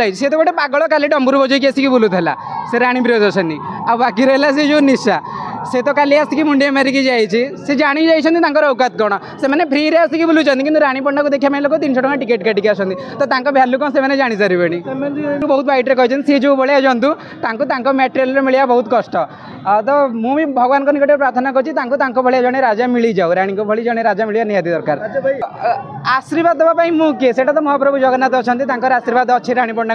लगी सी तो गोटे पागल काली डंबुर बजेकी आसिक बुलूला से राणी प्रियदर्शनी आ बाकी रहा से जो निशा से तो काली आसिक मुंडिया मारिकी जाइए से जाणी जाइए औकात कौन से मैंने फ्री रे आसिक बुलूँ कि राणी पंडा को देखा लोक 300 टଙ୍କା टिकेट काटिक आसती तो भैल्यू कौन से जानी सारे बहुत बैठे कहते सी जो भाया जंतु मेटेरियल मिलवा बहुत कष्ट तो मुझे भगवान निकट प्रार्थना कर जड़े राजा मिल जाऊ राणी को भली जड़े राजा मिलवा निहाती दरकार आशीर्वाद देवाई मु किए से तो महाप्रभु जगन्नाथ अच्छा आशीर्वाद अच्छी राणी पंडा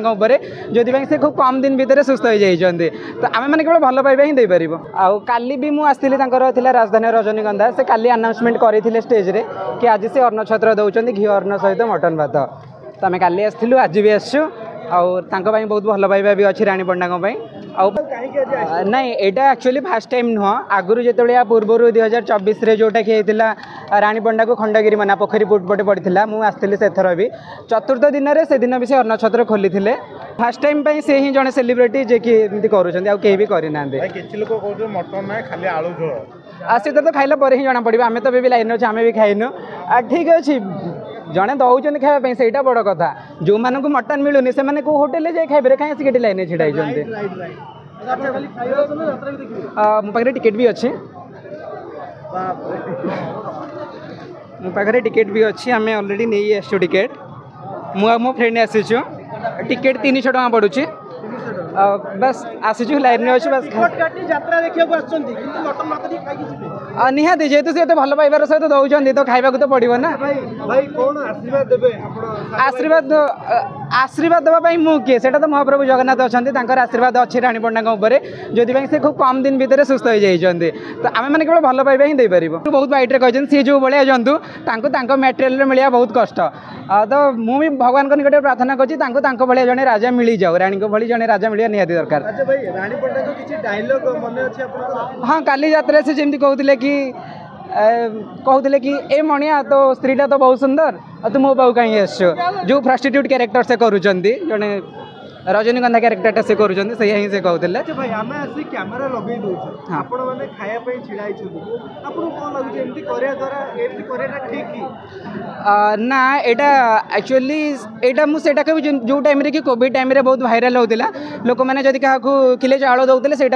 जो से खूब कम दिन भितर सुस्थ हो जाती तो आम मैंने केवल भल पाइबा ही देपर काली भी मुझे राजधानी रजनीगंधा से काली अनाउंसमेंट करते स्टेज रे कि आज से अन्न छत्र दौरान घी अन्न सहित मटन भात तो आम काली आसलु आज भी आसु और बहुत भल पाइबा भी अच्छी राणी पंडा नहीं यहाँ एक्चुअली फास्ट टाइम नुह आगुरी जो पूर्व 2024 जोटा कि होता राणी पंडा को खंडगिरी मना पोखरी पटे पड़ता मुझे आसती से थर भी चतुर्थ दिन में से दिन भी से अन्न छत्र खोली फास्ट टाइम से ही जड़े सेलिब्रिटी जे कि कहीं भी करना सी तो खाइला पर ही जना पड़े आम तो भी लाइन अच्छे आम भी खाइनु ठीक अच्छे जड़े दौरान खायापी से बड़ कथा जो मानक मटन मिलूनी से को होटेल जाए खाइबे कहीं लाइन छिड़ा मो पाखे टिकेट भी अच्छी मो पाखे टिकेट भी अच्छी आम अलरेडी नहीं आसु टिकेट मुझे मो फ्रेंड आसीचु टिकेट 300 टଙ୍କା पड़ुची बस आसीचु लाइन अच्छे बस निहाती जेहेतु सी भल पाइबार सहित दौरान तो खाइबा तो पड़ो ना आशीर्वाद देवाई मु किए से तो महाप्रभु जगन्नाथ अच्छा आशीर्वाद अच्छी राणी पंडा जो से खूब कम दिन भितर सुस्थ हो जाती तो आम मैंने केवल भल पाइबा ही देपर बहुत बैठे कहते सी जो भाया जंतु मेटेरियल मिलवा बहुत कष्ट तो मुझे भगवान निकट प्रार्थना कर जड़े राजा मिल जाऊ राणी को भली जड़े राजा मिलवा निहाती दरकार हाँ काली यात्रा से जमी कहते कि ए मणिया तो स्त्रीटा तो बहुत सुंदर और तुम मो पाऊ कहीं आस जो प्रस्टिट्यूट कैरेक्टर से करुँच जड़े रजनीगंधा कैरेक्टर से करुँच से ही से कहते कैमेरा लगे आपण मैंने खायापी छिड़ा ना यहाँ एक्चुअली यहाँ मुझे जो टाइम कि कोविड टाइम बहुत भाइराल होता लोक मैंने जब क्या किले चाउल दौले से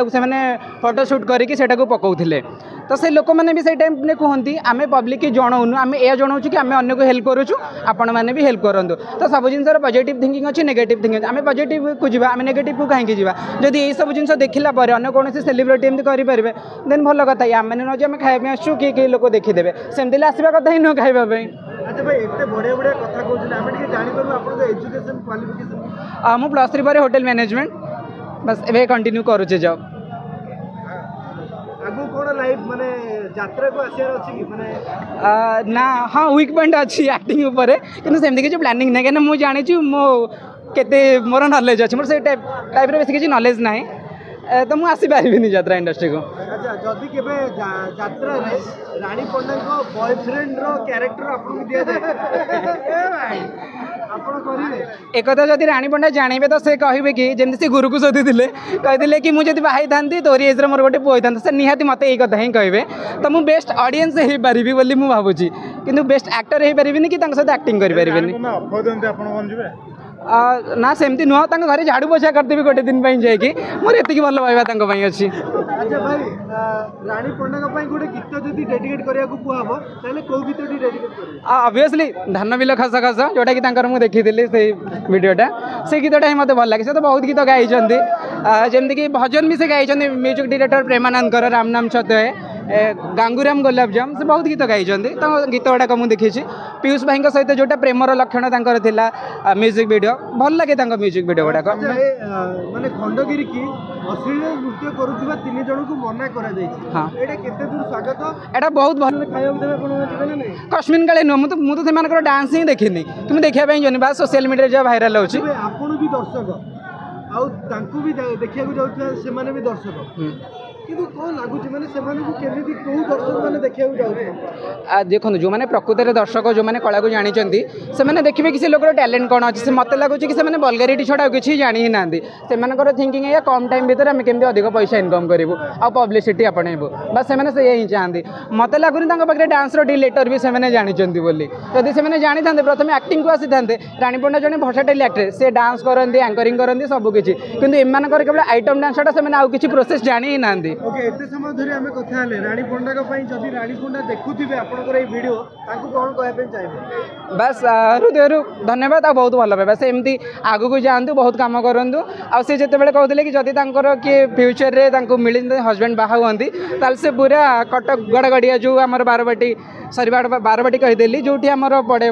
फोटोशूट करके पकाउले तो से लोक मैंने भी से टाइम कहती आम पब्लिक की जनाऊनु आम यह जनाऊँ कि आम अन्य को हेल्प करुँ आपण मैंने भी हेल्प करूँ तो सब जिन पॉजिटिव थिंकिंग अच्छी नेगेटिव थिंकिंग आम पॉजिटिव को जी आम नेगेटिव को कहीं जा जदि यही सब जिन देखला अन्य कौन सेलिब्रिटी एमती करेंगे देन भल कथा आम मैंने नौ खाया आसू कि लोक देखीदे सेमती आसवा कथा ही नुह खाइबा मु +3 पर होटेल मैनेजमेंट बस ए कंटिन्यू करुचे जॉब ना हाँ वीक पॉइंट अच्छी एक्टिंग उपर कि सेमती किसी प्लानिंग ना कहीं मुझे जानी मो केते मोर नॉलेज अच्छी मोर से टाइप बेस किसी नॉलेज ना तो मुझे आसीपारि यात्रा इंडस्ट्री को अच्छा जदि केबे यात्रा रे राणी पंडा को बॉयफ्रेंड रो कैरेक्टर आपन दिया जाए आपन करिवे एक कथा जदि राणी पंडा जानिबे तो से कहबे कि जेमति से गुरु को सदी कहते कि मुझे बाई था तोरी एज मोर गोटे पुआ था से निहाती मत यही कथा ही कहबे तो मुझे बेस्ट ऑडियंस हो पारि बोली मुझे भावुची कि बेस्ट एक्टर हो पारि कि सहित एक्टिंग कर ना सेमती नुह घर झाड़ू पोछा करदेवी गोटे दिन जाकि मोर ये भल पाइबा अच्छी अच्छा भाई राणी पंडा गोटे गीत जदि डेडिकेट करिया को कुआबो ताले को गीत डेडिकेट करिवे ऑब्वियसली धान बिल खस खस जोटा कि मुझे देखी से वीडियोटा से गीतटा ही मत भल लगे से तो बहुत गीत गाई जमीक कि भजन भी से गाई म्यूजिक डायरेक्टर प्रेमानंद राम नाम सत्य गांगुराम गोलापजाम से बहुत गीत गाई तो गीत गुड़ाक मुझे देखी पीयूष भाई सहित जोटा प्रेमर लक्षण था म्यूजिक वीडियो भल लगे म्यूजिक वीडियो गुड़ाक माने खंडगिरी की अश्लील नृत्य करुवा 3 जन को मना करा जायछि हां एटा केते दूर स्वागत एटा बहुत भल खाइयो देबे कोन कश्मीन काले नु मु तो सेमानकर डांस ही देखिनी कि देखिया पई जनी बा सोशल मीडिया जे वायरल होछि आपन भी दर्शक आउ तांकू भी देखिया को जाउछ से माने भी दर्शक କିନ୍ତୁ କ'ଣ ଲାଗୁଛି ମାନେ ସେମାନଙ୍କୁ କେମିତି କେଉଁ ଦର୍ଶକ ମାନେ ଦେଖିବାକୁ ଯାଉଛନ୍ତି? ଦେଖନ୍ତୁ ଯେଉଁମାନେ ପ୍ରକୃତରେ ଦର୍ଶକ ଯେଉଁମାନେ କଳାକୁ ଜାଣିଛନ୍ତି ସେମାନେ ଦେଖିବେ କି ସେ ଲୋକର ଟ୍ୟାଲେଣ୍ଟ କ'ଣ ଅଛି। ସେ ମୋତେ ଲାଗୁଛି କି ସେମାନେ ବଲଗାରିଟି ଛଡ଼ା ଆଉ କିଛି ଜାଣି ହିଁ ନାହାନ୍ତି। ସେମାନଙ୍କର ଥିଙ୍କିଂ ଏଇଆ କମ୍ ଟାଇମ୍ ଭିତରେ ଆମେ କେମିତି ଅଧିକ ପଇସା ଇନକମ୍ କରିବୁ ଆଉ ପବ୍ଲିସିଟି ଆପଣେଇବୁ, ବାସ୍ ସେମାନେ ସେଇଆ ହିଁ ଚାହାନ୍ତି। ମୋତେ ଲାଗୁନି ତାଙ୍କ ପାଖରେ ଡାନ୍ସର ଡିଲେଟର ବି ସେମାନେ ଜାଣିଛନ୍ତି ବୋଲି। ଯଦି ସେମାନେ ଜାଣିଥାନ୍ତେ ପ୍ରଥମେ ଆକ୍ଟିଂକୁ ଆସିଥାନ୍ତେ। ରାଣୀ ପଣ୍ଡା ଜଣେ ଭର୍ସାଟାଇଲ୍ ଆକ୍ଟ୍ରେସ୍, ସେ ଡାନ୍ସ କରନ୍ତି, ଆଙ୍କରିଂ କରନ୍ତି, ସବୁକିଛି, କିନ୍ତୁ ଏମାନଙ୍କର କେବଳ ଆଇଟମ୍ ଡାନ୍ସଟା ସେମାନେ ଆଉ କିଛି ପ୍ରୋସେସ୍ ଜାଣି ହିଁ ନାହାନ୍ତି। ଓକେ, ଏତେ ସମୟ ଧରି ଆମେ କଥା ହେଲେ ରାଣୀ ପଣ୍ଡାଙ୍କ ପାଇଁ ଯଦି ରାଣୀ ପଣ୍ଡା ଦେଖୁଥିବେ ଆପଣଙ୍କର ଏଇ ଭିଡ଼ିଓ ତାଙ୍କୁ କ'ଣ କହିବା ପାଇଁ ଚାହିଁବେ? ବାସ୍ ହୃଦୟରୁ ଧନ୍ୟବାଦ ଆଉ ବହୁତ ଭଲ ପାଇବା। ସେ ଏମିତି ଆଗକୁ ଯାଆନ୍ତୁ, ବହୁତ କାମ କରନ୍ତୁ। ଆଉ ସେ ଯେତେବେଳେ କହୁଥିଲେ କି ଯଦି ତାଙ୍କର କିଏ ଫ୍ୟୁଚରରେ ତାଙ୍କୁ ମିଳିଛନ୍ତି ହଜବେଣ୍ଡ ବାହା ହୁଅନ୍ତି ତାହେଲେ ସେ ପୁରା କଟକ ଗଡ଼ଗଡ଼ିଆ ଯେଉଁ ଆମର ବାରବାଟୀ କହିଦେଲି ଯେଉଁଠି ଆମର ପଡ଼େ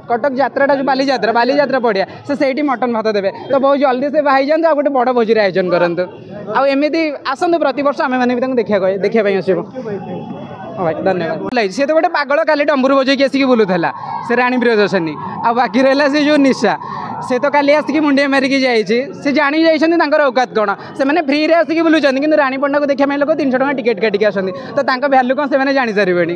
କଟକ ଯାତ୍ରାଟା ଯେଉଁ ବାଲିଯାତ୍ରା ପଡ଼ିଆ, ସେ ସେଇଠି ମଟନ୍ ଭାତ ଦେବେ। ତ ବହୁତ ଜଲ୍ଦି ସେ ବାହା ହେଇଯାଆନ୍ତୁ ଆଉ ଗୋଟେ ବଡ଼ ଭୋଜିର ଆୟୋଜନ କରନ୍ତୁ। ଆଉ ଏମିତି ଆସନ୍ତୁ ପ୍ରତିବର୍ଷ ଆମେମାନେ ବି ତାଙ୍କୁ ଦେଖିବା ପାଇଁ ଆସିବୁ। ହଁ ଭାଇ ଧନ୍ୟବାଦ। ସେ ତ ଗୋଟେ ପାଗଳ କାଲି ଡମ୍ବୁରୁ ବଜେଇକି ଆସିକି ବୁଲୁଥିଲା, ସେ ରାଣୀ ପ୍ରିୟଦର୍ଶିନୀ। ଆଉ ବାକି ରହିଲା ସେ ଯେଉଁ ନିଶା, ସେ ତ କାଲି ଆସିକି ମୁଣ୍ଡିଆ ମାରିକି ଯାଇଛି। ସେ ଜାଣି ଯାଇଛନ୍ତି ତାଙ୍କର ଔକାତ କ'ଣ। ସେମାନେ ଫ୍ରିରେ ଆସିକି ବୁଲୁଛନ୍ତି, କିନ୍ତୁ ରାଣୀ ପଣ୍ଡାକୁ ଦେଖିବା ପାଇଁ ଲୋକ 300 ଟଙ୍କା ଟିକେଟ୍ କାଟିକି ଆସନ୍ତି। ତ ତାଙ୍କ ଭ୍ୟାଲୁ କ'ଣ ସେମାନେ ଜାଣିସାରିବେଣି।